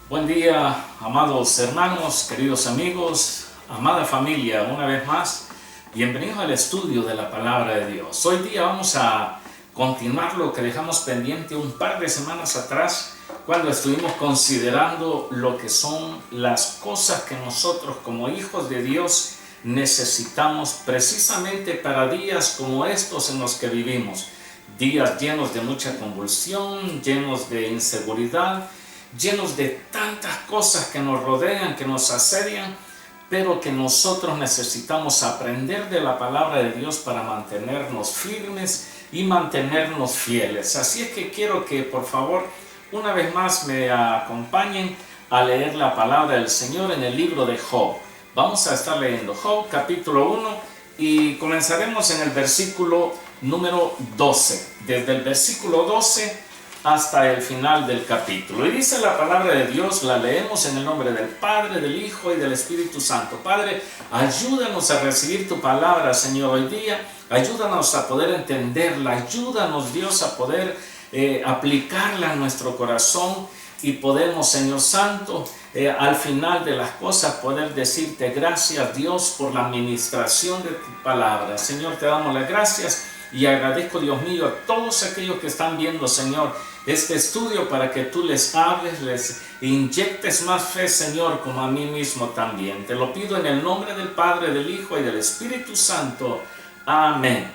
Buen día, amados hermanos, queridos amigos, amada familia, una vez más, bienvenidos al estudio de la Palabra de Dios. Hoy día vamos a continuar lo que dejamos pendiente un par de semanas atrás, cuando estuvimos considerando lo que son las cosas que nosotros como hijos de Dios necesitamos precisamente para días como estos en los que vivimos. Días llenos de mucha convulsión, llenos de inseguridad, llenos de tantas cosas que nos rodean, que nos asedian, pero que nosotros necesitamos aprender de la palabra de Dios para mantenernos firmes y mantenernos fieles. Así es que quiero que por favor una vez más me acompañen a leer la palabra del Señor en el libro de Job. Vamos a estar leyendo Job capítulo 1 y comenzaremos en el versículo número 12. Desde el versículo 12 hasta el final del capítulo. Y dice la palabra de Dios, la leemos en el nombre del Padre, del Hijo y del Espíritu Santo. Padre, ayúdanos a recibir tu palabra, Señor, hoy día. Ayúdanos a poder entenderla. Ayúdanos, Dios, a poder aplicarla en nuestro corazón y podemos, Señor Santo, al final de las cosas poder decirte gracias, Dios, por la administración de tu palabra. Señor, te damos las gracias y agradezco, Dios mío, a todos aquellos que están viendo, Señor, este estudio para que tú les hables, les inyectes más fe, Señor, como a mí mismo también. Te lo pido en el nombre del Padre, del Hijo y del Espíritu Santo. Amén.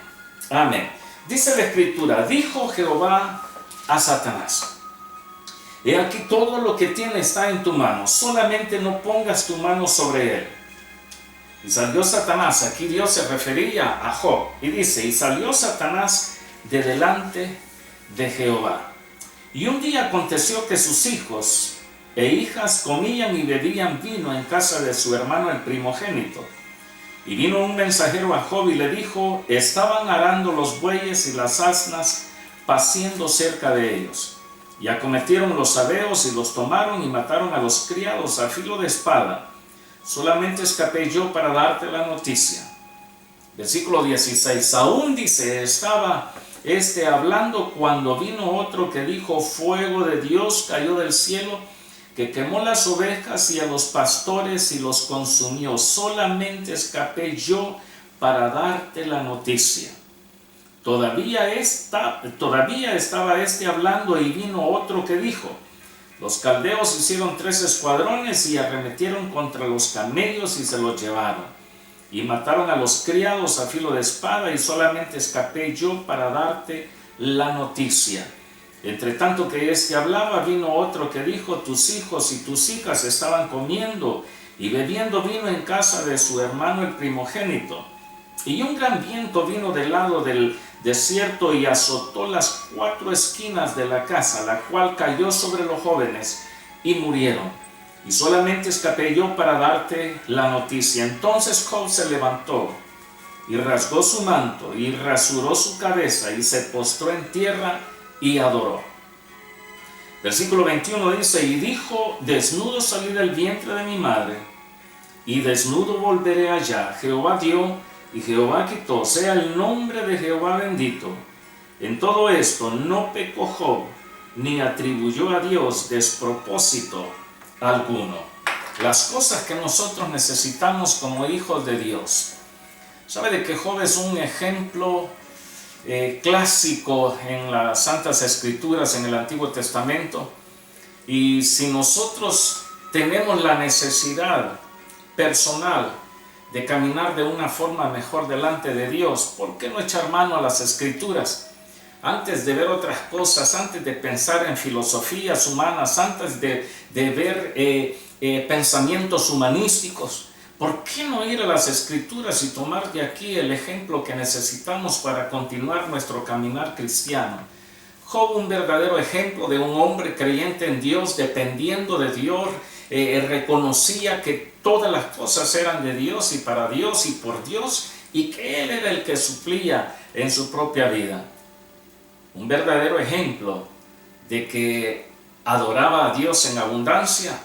Amén. Dice la Escritura, dijo Jehová a Satanás: he aquí todo lo que tiene está en tu mano, solamente no pongas tu mano sobre él. Y salió Satanás, aquí Dios se refería a Job, y dice, y salió Satanás de delante de Jehová. Y un día aconteció que sus hijos e hijas comían y bebían vino en casa de su hermano el primogénito. Y vino un mensajero a Job y le dijo, estaban arando los bueyes y las asnas, paciendo cerca de ellos. Y acometieron los sabeos y los tomaron y mataron a los criados a filo de espada. Solamente escapé yo para darte la noticia. Versículo 16. Aún dice, estaba hablando cuando vino otro que dijo, fuego de Dios cayó del cielo, que quemó las ovejas y a los pastores y los consumió. Solamente escapé yo para darte la noticia. Todavía estaba hablando y vino otro que dijo, los caldeos hicieron 3 escuadrones y arremetieron contra los camellos y se los llevaron. Y mataron a los criados a filo de espada y solamente escapé yo para darte la noticia. Entre tanto que hablaba, vino otro que dijo, tus hijos y tus hijas estaban comiendo y bebiendo vino en casa de su hermano el primogénito. Y un gran viento vino del lado del desierto y azotó las 4 esquinas de la casa, la cual cayó sobre los jóvenes y murieron. Y solamente escapé yo para darte la noticia. Entonces Job se levantó y rasgó su manto y rasuró su cabeza y se postró en tierra y adoró. Versículo 21 dice, y dijo, desnudo salí del vientre de mi madre y desnudo volveré allá. Jehová dio y Jehová quitó, sea el nombre de Jehová bendito. En todo esto no pecó Job, ni atribuyó a Dios despropósito alguno. Las cosas que nosotros necesitamos como hijos de Dios. ¿Sabe de que Job es un ejemplo clásico en las Santas Escrituras, en el Antiguo Testamento? Y si nosotros tenemos la necesidad personal de caminar de una forma mejor delante de Dios, ¿por qué no echar mano a las Escrituras? Antes de ver otras cosas, antes de pensar en filosofías humanas, antes de ver pensamientos humanísticos, ¿por qué no ir a las Escrituras y tomar de aquí el ejemplo que necesitamos para continuar nuestro caminar cristiano? Job, un verdadero ejemplo de un hombre creyente en Dios, dependiendo de Dios, reconocía que todas las cosas eran de Dios y para Dios y por Dios, y que Él era el que suplía en su propia vida. Un verdadero ejemplo de que adoraba a Dios en abundancia,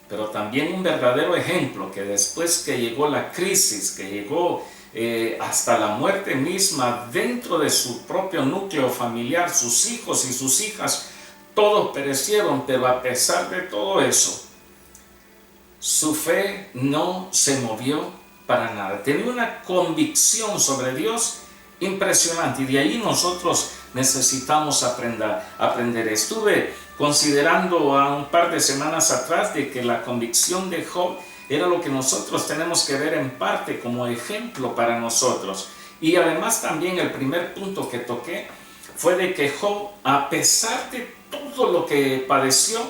pero también un verdadero ejemplo que después que llegó la crisis, que llegó hasta la muerte misma dentro de su propio núcleo familiar, sus hijos y sus hijas, todos perecieron, pero a pesar de todo eso, su fe no se movió para nada. Tenía una convicción sobre Dios impresionante, y de ahí nosotros necesitamos aprender. Estuve considerando a un par de semanas atrás de que la convicción de Job era lo que nosotros tenemos que ver en parte como ejemplo para nosotros. Y además también el primer punto que toqué fue de que Job, a pesar de todo lo que padeció,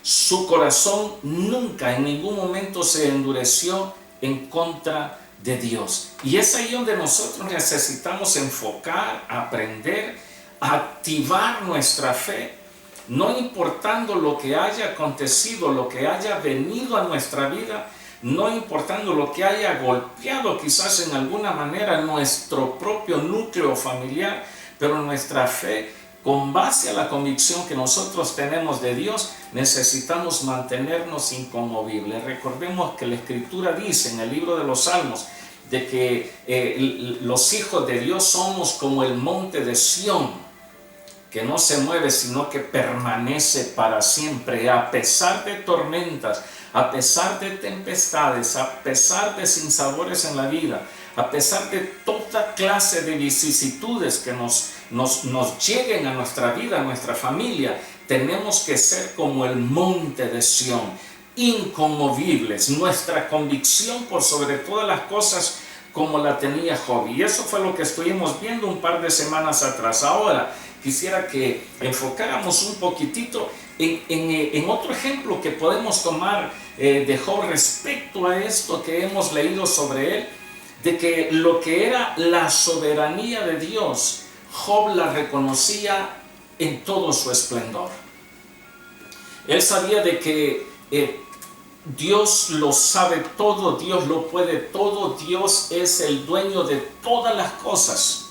su corazón nunca en ningún momento se endureció en contra de Dios. Y es ahí donde nosotros necesitamos enfocar, aprender, activar nuestra fe, no importando lo que haya acontecido, lo que haya venido a nuestra vida, no importando lo que haya golpeado quizás en alguna manera nuestro propio núcleo familiar, pero nuestra fe, con base a la convicción que nosotros tenemos de Dios, necesitamos mantenernos inconmovibles. Recordemos que la Escritura dice en el libro de los Salmos de que los hijos de Dios somos como el monte de Sión, que no se mueve sino que permanece para siempre, a pesar de tormentas, a pesar de tempestades, a pesar de sinsabores en la vida, a pesar de toda clase de vicisitudes que nos lleguen a nuestra vida, a nuestra familia. Tenemos que ser como el monte de Sión, inconmovibles, nuestra convicción por sobre todas las cosas, como la tenía Job. Y eso fue lo que estuvimos viendo un par de semanas atrás. Ahora quisiera que enfocáramos un poquitito en otro ejemplo que podemos tomar de Job respecto a esto que hemos leído sobre él, de que lo que era la soberanía de Dios, Job la reconocía en todo su esplendor. Él sabía de que Dios lo sabe todo, Dios lo puede todo, Dios es el dueño de todas las cosas.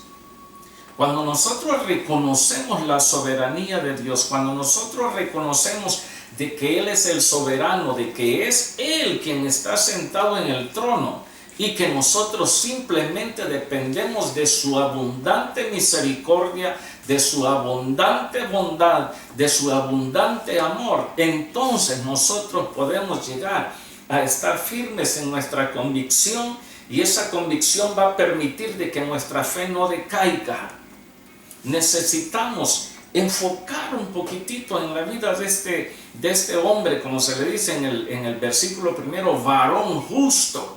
Cuando nosotros reconocemos la soberanía de Dios, cuando nosotros reconocemos de que Él es el soberano, de que es Él quien está sentado en el trono, y que nosotros simplemente dependemos de su abundante misericordia, de su abundante bondad, de su abundante amor, entonces nosotros podemos llegar a estar firmes en nuestra convicción, y esa convicción va a permitir de que nuestra fe no decaiga. Necesitamos enfocar un poquitito en la vida de este hombre, como se le dice en el versículo primero, varón justo,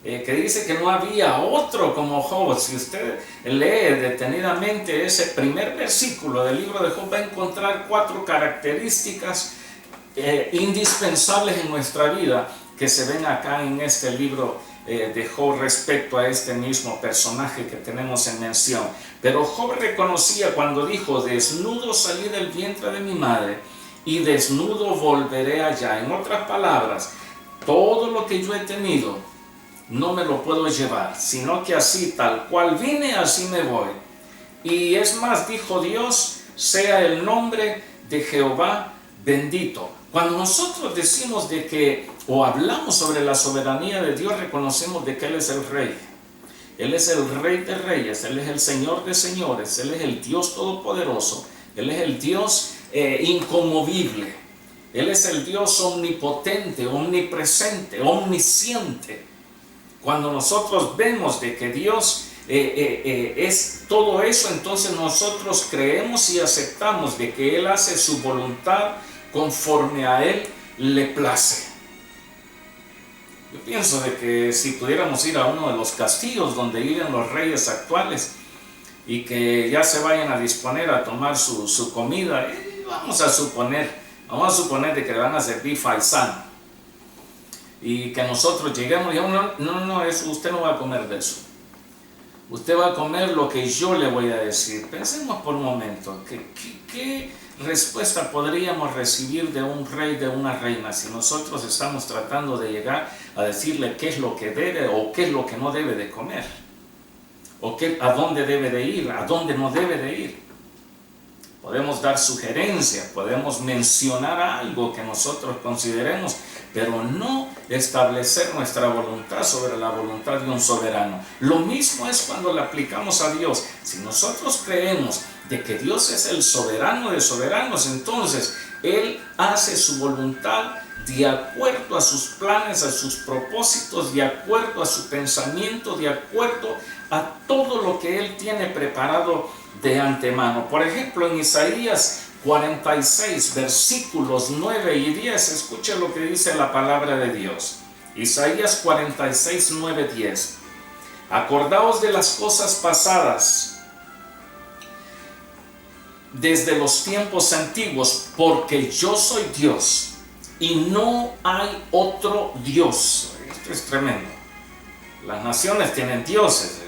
que dice que no había otro como Job. Si usted lee detenidamente ese primer versículo del libro de Job, va a encontrar 4 características indispensables en nuestra vida que se ven acá en este libro de Job respecto a este mismo personaje que tenemos en mención. Pero Job reconocía cuando dijo: desnudo salí del vientre de mi madre y desnudo volveré allá. En otras palabras, todo lo que yo he tenido no me lo puedo llevar, sino que así, tal cual vine, así me voy. Y es más, dijo Dios, sea el nombre de Jehová bendito. Cuando nosotros decimos de que, o hablamos sobre la soberanía de Dios, reconocemos de que Él es el Rey. Él es el Rey de reyes, Él es el Señor de señores, Él es el Dios todopoderoso, Él es el Dios inconmovible, Él es el Dios omnipotente, omnipresente, omnisciente. Cuando nosotros vemos de que Dios es todo eso, entonces nosotros creemos y aceptamos de que Él hace su voluntad conforme a Él le place. Yo pienso de que si pudiéramos ir a uno de los castillos donde viven los reyes actuales y que ya se vayan a disponer a tomar su comida, vamos a suponer de que le van a servir faisán, y que nosotros lleguemos y digamos: no, eso, usted no va a comer de eso, usted va a comer lo que yo le voy a decir. Pensemos por un momento, ¿qué respuesta podríamos recibir de un rey, de una reina, si nosotros estamos tratando de llegar a decirle qué es lo que debe o qué es lo que no debe de comer, o a dónde debe de ir, a dónde no debe de ir? Podemos dar sugerencias, podemos mencionar algo que nosotros consideremos, pero no establecer nuestra voluntad sobre la voluntad de un soberano. Lo mismo es cuando le aplicamos a Dios. Si nosotros creemos de que Dios es el soberano de soberanos. Entonces Él hace su voluntad de acuerdo a sus planes, a sus propósitos, de acuerdo a su pensamiento, de acuerdo a todo lo que Él tiene preparado de antemano. Por ejemplo, en Isaías 46, versículos 9 y 10, escuche lo que dice la palabra de Dios. Isaías 46, 9, 10. Acordaos de las cosas pasadas desde los tiempos antiguos, porque yo soy Dios y no hay otro Dios. Esto es tremendo. Las naciones tienen dioses.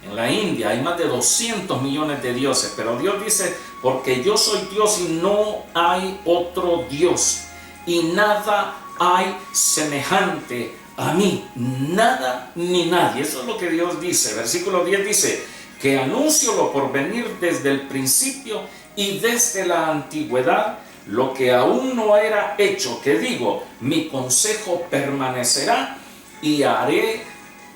En la India hay más de 200 millones de dioses, pero Dios dice, porque yo soy Dios y no hay otro Dios, y nada hay semejante a mí, nada ni nadie. Eso es lo que Dios dice. Versículo 10 dice, que anuncio lo por venir desde el principio y desde la antigüedad, lo que aún no era hecho, que digo, mi consejo permanecerá y haré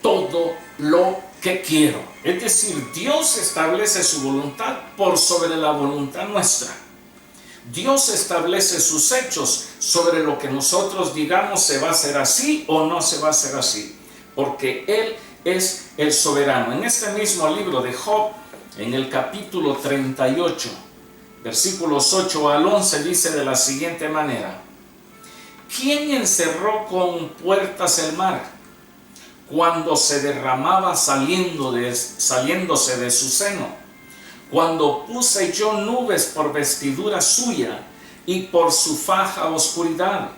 todo lo que quiero. Es decir, Dios establece su voluntad por sobre la voluntad nuestra. Dios establece sus hechos sobre lo que nosotros digamos se va a hacer así o no se va a hacer así, porque Él es el soberano. En este mismo libro de Job, en el capítulo 38, versículos 8 al 11, dice de la siguiente manera: ¿quién encerró con puertas el mar cuando se derramaba saliéndose de su seno? Cuando puse yo nubes por vestidura suya y por su faja oscuridad,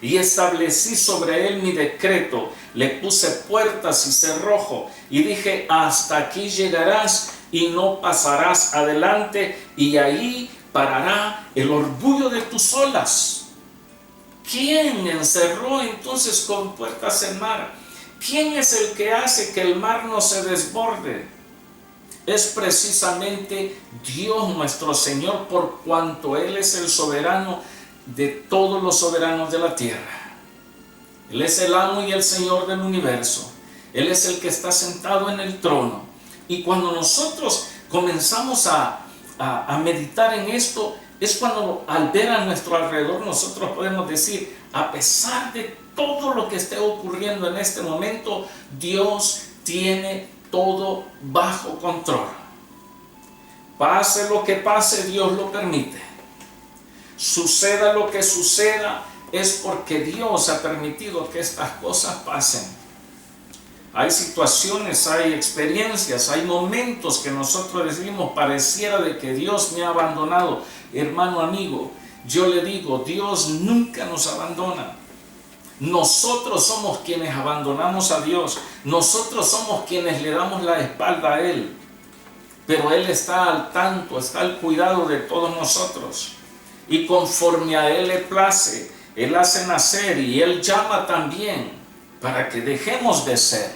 y establecí sobre él mi decreto, le puse puertas y cerrojo, y dije, hasta aquí llegarás y no pasarás adelante, y ahí parará el orgullo de tus olas. ¿Quién encerró entonces con puertas el mar? ¿Quién es el que hace que el mar no se desborde? Es precisamente Dios nuestro Señor, por cuanto Él es el soberano de todos los soberanos de la tierra. Él es el amo y el Señor del universo. Él es el que está sentado en el trono. Y cuando nosotros comenzamos a meditar en esto, es cuando al ver a nuestro alrededor nosotros podemos decir, a pesar de todo lo que esté ocurriendo en este momento, Dios tiene todo bajo control. Pase lo que pase, Dios lo permite. Suceda lo que suceda, es porque Dios ha permitido que estas cosas pasen. Hay situaciones, hay experiencias, hay momentos que nosotros decimos, pareciera de que Dios me ha abandonado. Hermano, amigo, yo le digo, Dios nunca nos abandona. Nosotros somos quienes abandonamos a Dios. Nosotros somos quienes le damos la espalda a Él. Pero Él está al tanto, está al cuidado de todos nosotros. Y conforme a Él le place, Él hace nacer y Él llama también para que dejemos de ser.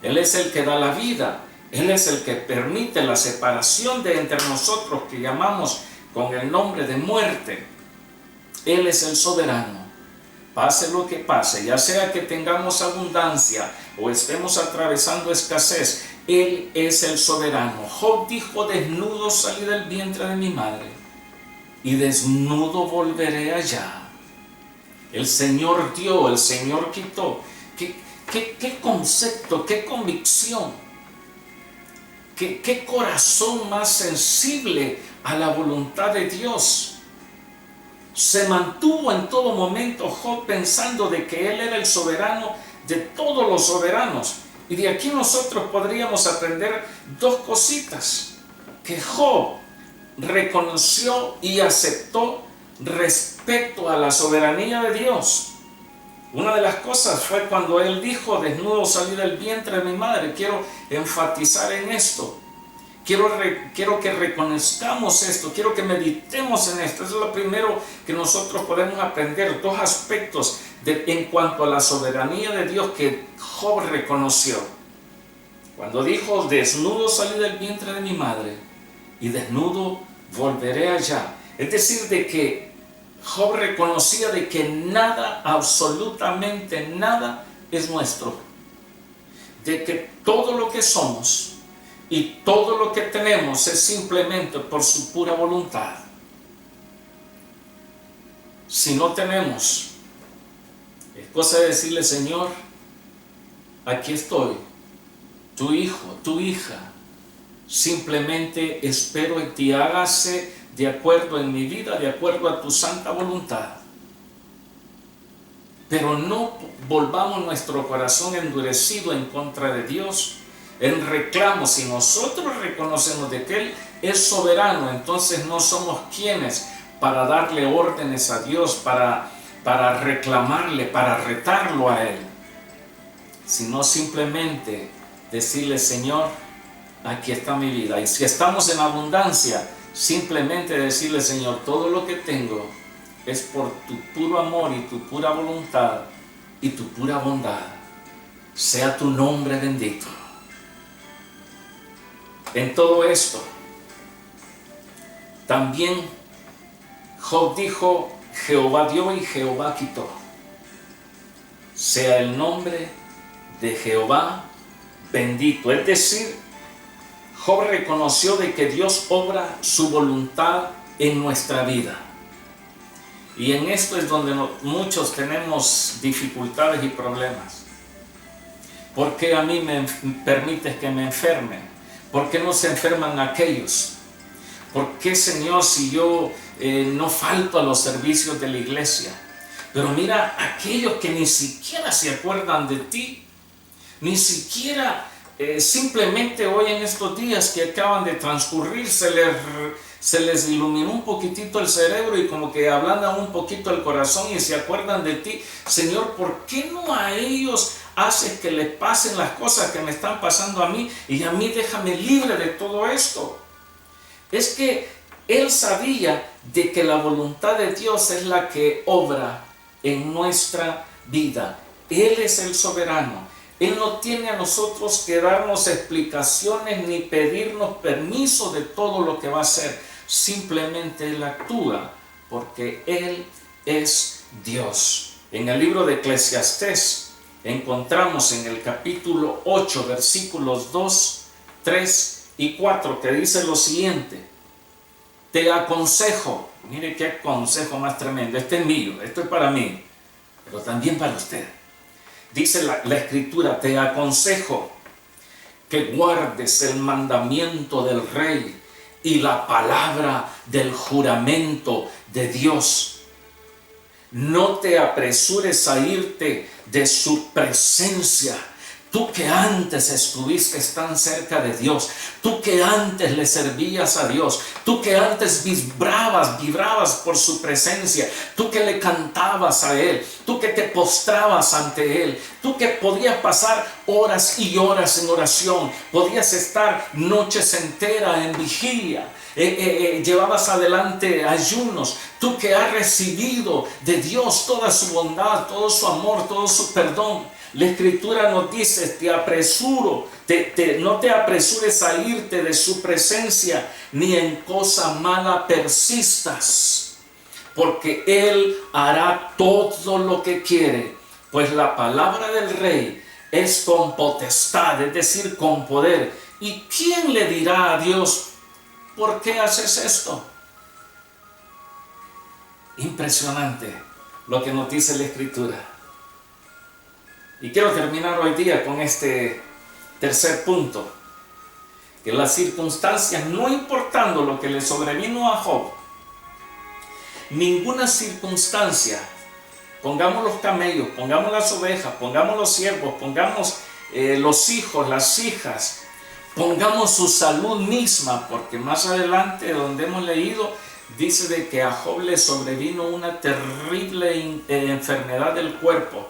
Él es el que da la vida. Él es el que permite la separación de entre nosotros, que llamamos con el nombre de muerte. Él es el soberano. Pase lo que pase, ya sea que tengamos abundancia o estemos atravesando escasez, Él es el soberano. Job dijo, desnudo salí del vientre de mi madre y desnudo volveré allá. El Señor dio, el Señor quitó. ¿Qué concepto, qué convicción, qué corazón más sensible a la voluntad de Dios! Se mantuvo en todo momento Job pensando de que Él era el soberano de todos los soberanos. Y de aquí nosotros podríamos aprender dos cositas que Job reconoció y aceptó respecto a la soberanía de Dios. Una de las cosas fue cuando él dijo, desnudo salí del vientre de mi madre. Quiero enfatizar en esto. Quiero que reconozcamos esto, quiero que meditemos en esto. Eso es lo primero que nosotros podemos aprender, dos aspectos en cuanto a la soberanía de Dios que Job reconoció. Cuando dijo, desnudo salí del vientre de mi madre y desnudo volveré allá. Es decir, de que Job reconocía de que nada, absolutamente nada es nuestro. De que todo lo que somos Y todo lo que tenemos es simplemente por su pura voluntad. Si no tenemos, es cosa de decirle: Señor, aquí estoy, tu hijo, tu hija, simplemente espero en ti, hágase de acuerdo en mi vida, de acuerdo a tu santa voluntad. Pero no volvamos nuestro corazón endurecido en contra de Dios, en reclamo. Si nosotros reconocemos de que Él es soberano, entonces no somos quienes para darle órdenes a Dios, para reclamarle, para retarlo a Él, sino simplemente decirle: Señor, aquí está mi vida. Y si estamos en abundancia, simplemente decirle: Señor, todo lo que tengo es por tu puro amor y tu pura voluntad y tu pura bondad. Sea tu nombre bendito. En todo esto, también Job dijo: Jehová dio y Jehová quitó. Sea el nombre de Jehová bendito. Es decir, Job reconoció de que Dios obra su voluntad en nuestra vida. Y en esto es donde muchos tenemos dificultades y problemas. ¿Por qué a mí me permites que me enferme? ¿Por qué no se enferman aquellos? ¿Por qué, Señor, si yo no falto a los servicios de la iglesia? Pero mira, aquellos que ni siquiera se acuerdan de ti, ni siquiera simplemente hoy en estos días que acaban de transcurrir, se les iluminó un poquitito el cerebro y como que ablandan un poquito el corazón y se acuerdan de ti. Señor, ¿por qué no a ellos haces que les pasen las cosas que me están pasando a mí, y a mí déjame libre de todo esto? Es que Él sabía de que la voluntad de Dios es la que obra en nuestra vida. Él es el soberano. Él no tiene a nosotros que darnos explicaciones ni pedirnos permiso de todo lo que va a hacer. Simplemente Él actúa porque Él es Dios. En el libro de Eclesiastés encontramos en el capítulo 8, versículos 2, 3 y 4, que dice lo siguiente: te aconsejo, mire qué consejo más tremendo, este es mío, esto es para mí, pero también para usted. Dice la Escritura: te aconsejo que guardes el mandamiento del Rey y la palabra del juramento de Dios. No te apresures a irte de su presencia. Tú que antes estuviste tan cerca de Dios, tú que antes le servías a Dios, tú que antes vibrabas por su presencia, tú que le cantabas a Él, tú que te postrabas ante Él, tú que podías pasar horas y horas en oración, podías estar noches enteras en vigilia, llevabas adelante ayunos, tú que has recibido de Dios toda su bondad, todo su amor, todo su perdón. La Escritura nos dice: no te apresures a irte de su presencia, ni en cosa mala persistas, porque Él hará todo lo que quiere, pues la palabra del Rey es con potestad, es decir, con poder. ¿Y quién le dirá a Dios: ¿por qué haces esto? Impresionante lo que nos dice la Escritura. Y quiero terminar hoy día con este tercer punto: que las circunstancias, no importando lo que le sobrevino a Job, ninguna circunstancia, pongamos los camellos, pongamos las ovejas, pongamos los siervos, pongamos los hijos, las hijas, pongamos su salud misma, porque más adelante donde hemos leído dice de que a Job le sobrevino una terrible enfermedad del cuerpo.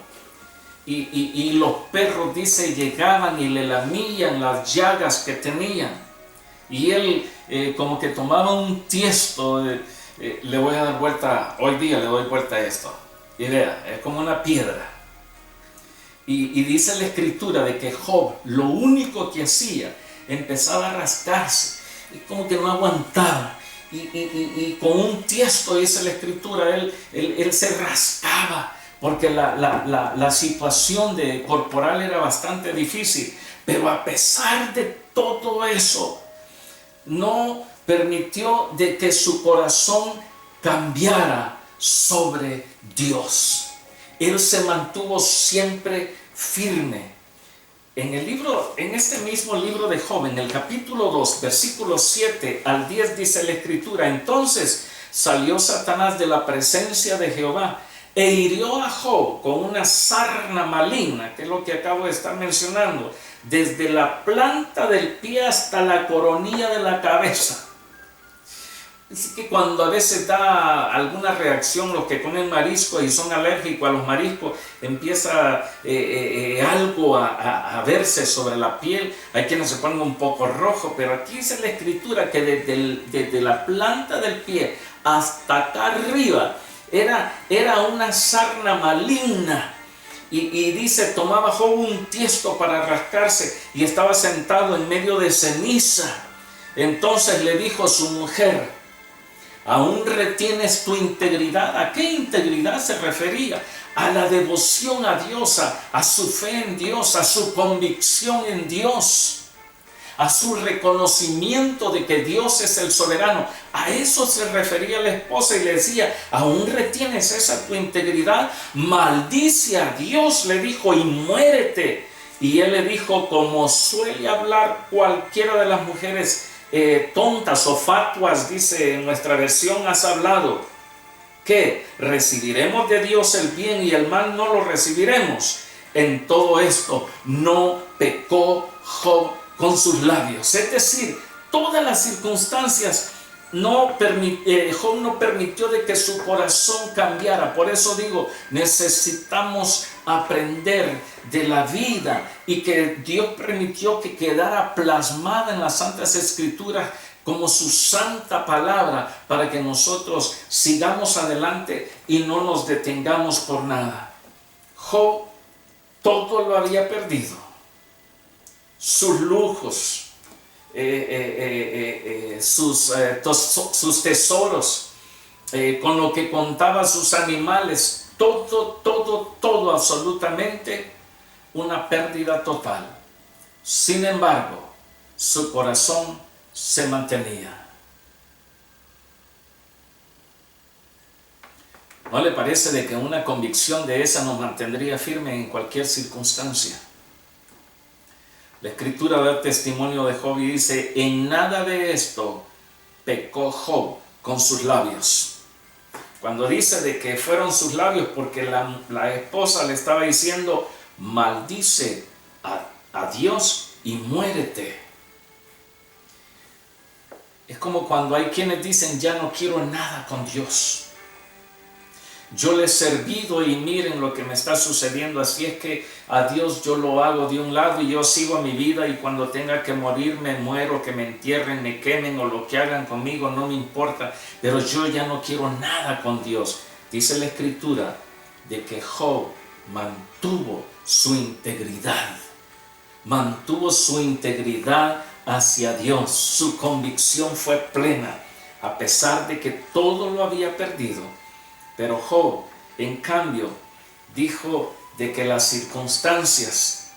Y los perros, dice, llegaban y le lamían las llagas que tenían. Y él como que tomaba un tiesto, le voy a dar vuelta, hoy día le doy vuelta a esto. Y vea, es como una piedra. Y dice la Escritura de que Job lo único que hacía, empezaba a rascarse, y como que no aguantaba. Y con un tiesto, dice la Escritura, él se rascaba, porque la situación corporal era bastante difícil. Pero a pesar de todo eso, no permitió de que su corazón cambiara sobre Dios. Él se mantuvo siempre firme. En este mismo libro de Job, en el capítulo 2, versículos 7 al 10, dice la Escritura: entonces salió Satanás de la presencia de Jehová e hirió a Job con una sarna maligna, que es lo que acabo de estar mencionando, desde la planta del pie hasta la coronilla de la cabeza. Así que cuando a veces da alguna reacción los que comen marisco y son alérgicos a los mariscos, empieza algo a verse sobre la piel. Hay quienes se ponen un poco rojo, pero aquí dice la Escritura que desde la planta del pie hasta acá arriba era una sarna maligna. Y dice, tomaba Job un tiesto para rascarse y estaba sentado en medio de ceniza. Entonces le dijo a su mujer: ¿aún retienes tu integridad? ¿A qué integridad se refería? A la devoción a Dios, a su fe en Dios, a su convicción en Dios, a su reconocimiento de que Dios es el soberano. A eso se refería la esposa y le decía: ¿aún retienes esa tu integridad? Maldice a Dios, le dijo, y muérete. Y él le dijo, como suele hablar cualquiera de las mujeres tontas o fatuas, dice en nuestra versión, has hablado, que recibiremos de Dios el bien y el mal no lo recibiremos. En todo esto no pecó Job con sus labios. Es decir, todas las circunstancias, Job no permitió de que su corazón cambiara. Por eso digo, necesitamos aprender de la vida, y que Dios permitió que quedara plasmada en las Santas Escrituras como su santa palabra, para que nosotros sigamos adelante y no nos detengamos por nada. Job todo lo había perdido: sus lujos, sus tesoros, con lo que contaba sus animales, todo, absolutamente una pérdida total. Sin embargo, su corazón se mantenía. ¿No le parece de que una convicción de esa nos mantendría firme en cualquier circunstancia? La Escritura da testimonio de Job y dice: en nada de esto pecó Job con sus labios. Cuando dice de que fueron sus labios, porque la esposa le estaba diciendo: maldice a Dios y muérete. Es como cuando hay quienes dicen: ya no quiero nada con Dios. Yo le he servido y miren lo que me está sucediendo, así es que a Dios yo lo hago de un lado y yo sigo mi vida, y cuando tenga que morir me muero, que me entierren, me quemen o lo que hagan conmigo, no me importa, pero yo ya no quiero nada con Dios. Dice la Escritura de que Job mantuvo su integridad hacia Dios. Su convicción fue plena, a pesar de que todo lo había perdido. Pero Job, en cambio, dijo de que las circunstancias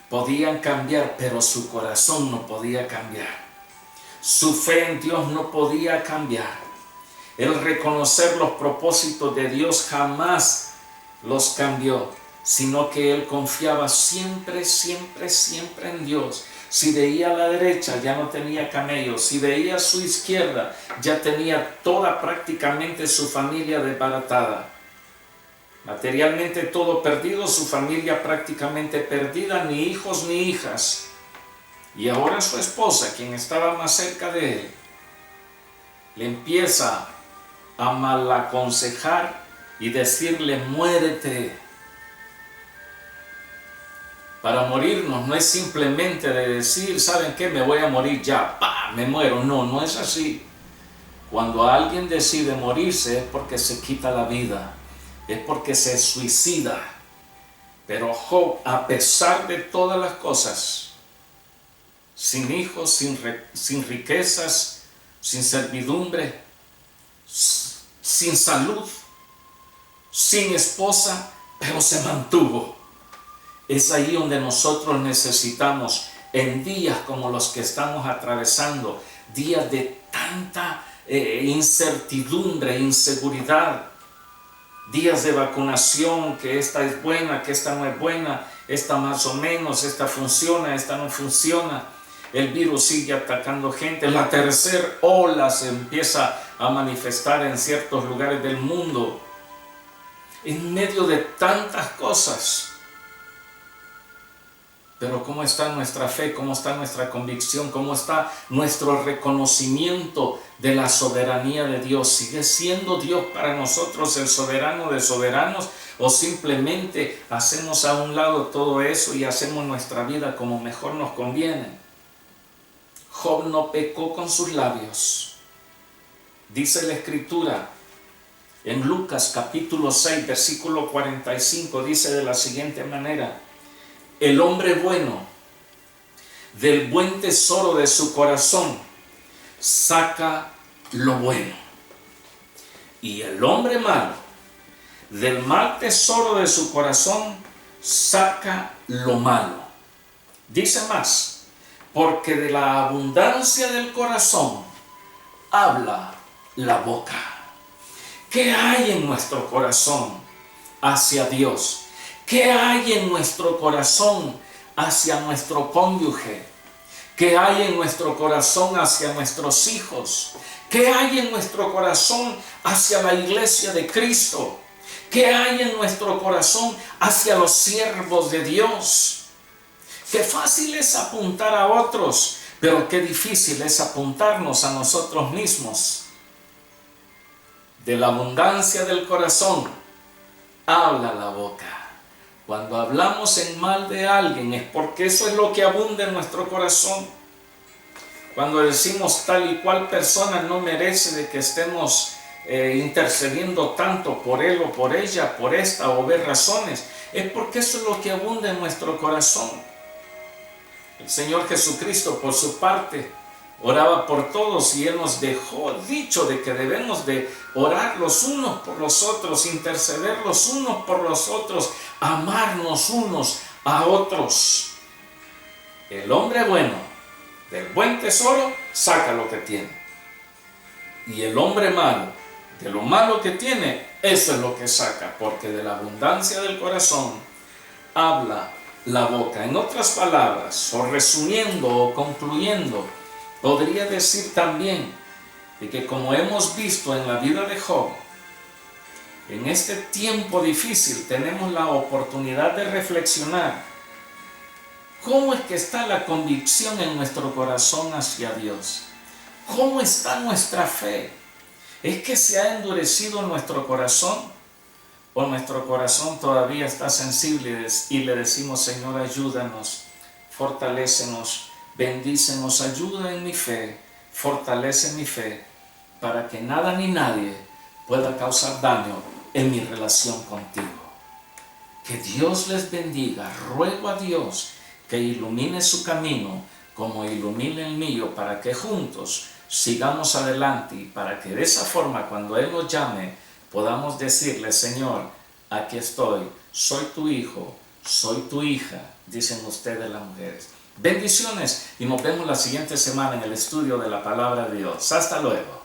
podían cambiar, pero su corazón no podía cambiar. Su fe en Dios no podía cambiar. El reconocer los propósitos de Dios jamás los cambió, sino que él confiaba siempre en Dios. Si veía a la derecha, ya no tenía camellos. Si veía a su izquierda, ya tenía toda prácticamente su familia desbaratada. Materialmente todo perdido, su familia prácticamente perdida, ni hijos ni hijas. Y ahora su esposa, quien estaba más cerca de él, le empieza a malaconsejar y decirle: muérete. Para morirnos no es simplemente de decir: ¿saben qué? Me voy a morir ya, ¡pah! Me muero. No es así. Cuando alguien decide morirse es porque se quita la vida, es porque se suicida. Pero Job, a pesar de todas las cosas, sin hijos, sin riquezas, sin servidumbre, sin salud, sin esposa, pero se mantuvo. Es ahí donde nosotros necesitamos en días como los que estamos atravesando, días de tanta incertidumbre, inseguridad, días de vacunación, que esta es buena, que esta no es buena, esta más o menos, esta funciona, esta no funciona. El virus sigue atacando gente. La tercera ola se empieza a manifestar en ciertos lugares del mundo. En medio de tantas cosas. Pero ¿cómo está nuestra fe? ¿Cómo está nuestra convicción? ¿Cómo está nuestro reconocimiento de la soberanía de Dios? ¿Sigue siendo Dios para nosotros el soberano de soberanos? ¿O simplemente hacemos a un lado todo eso y hacemos nuestra vida como mejor nos conviene? Job no pecó con sus labios. Dice la Escritura en Lucas capítulo 6, versículo 45, dice de la siguiente manera: el hombre bueno, del buen tesoro de su corazón, saca lo bueno. Y el hombre malo, del mal tesoro de su corazón, saca lo malo. Dice más: porque de la abundancia del corazón habla la boca. ¿Qué hay en nuestro corazón hacia Dios? ¿Qué hay en nuestro corazón hacia nuestro cónyuge? ¿Qué hay en nuestro corazón hacia nuestros hijos? ¿Qué hay en nuestro corazón hacia la iglesia de Cristo? ¿Qué hay en nuestro corazón hacia los siervos de Dios? Qué fácil es apuntar a otros, pero qué difícil es apuntarnos a nosotros mismos. De la abundancia del corazón habla la boca. Cuando hablamos en mal de alguien es porque eso es lo que abunda en nuestro corazón. Cuando decimos tal y cual persona no merece de que estemos intercediendo tanto por él o por ella, por esta o ver razones, es porque eso es lo que abunda en nuestro corazón. El Señor Jesucristo, por su parte, oraba por todos y Él nos dejó dicho de que debemos de orar los unos por los otros, interceder los unos por los otros, amarnos unos a otros. El hombre bueno, del buen tesoro, saca lo que tiene. Y el hombre malo, de lo malo que tiene, eso es lo que saca, porque de la abundancia del corazón habla la boca. En otras palabras, o resumiendo o concluyendo, podría decir también de que, como hemos visto en la vida de Job, en este tiempo difícil tenemos la oportunidad de reflexionar cómo es que está la convicción en nuestro corazón hacia Dios. ¿Cómo está nuestra fe? ¿Es que se ha endurecido nuestro corazón? ¿O nuestro corazón todavía está sensible y le decimos: Señor, ayúdanos, fortalécenos, bendícenos, ayuda en mi fe, fortalece mi fe, para que nada ni nadie pueda causar daño en mi relación contigo? Que Dios les bendiga. Ruego a Dios que ilumine su camino como ilumine el mío, para que juntos sigamos adelante y para que de esa forma, cuando Él nos llame, podamos decirle: Señor, aquí estoy, soy tu hijo, soy tu hija, dicen ustedes las mujeres. Bendiciones y nos vemos la siguiente semana en el estudio de la Palabra de Dios. Hasta luego.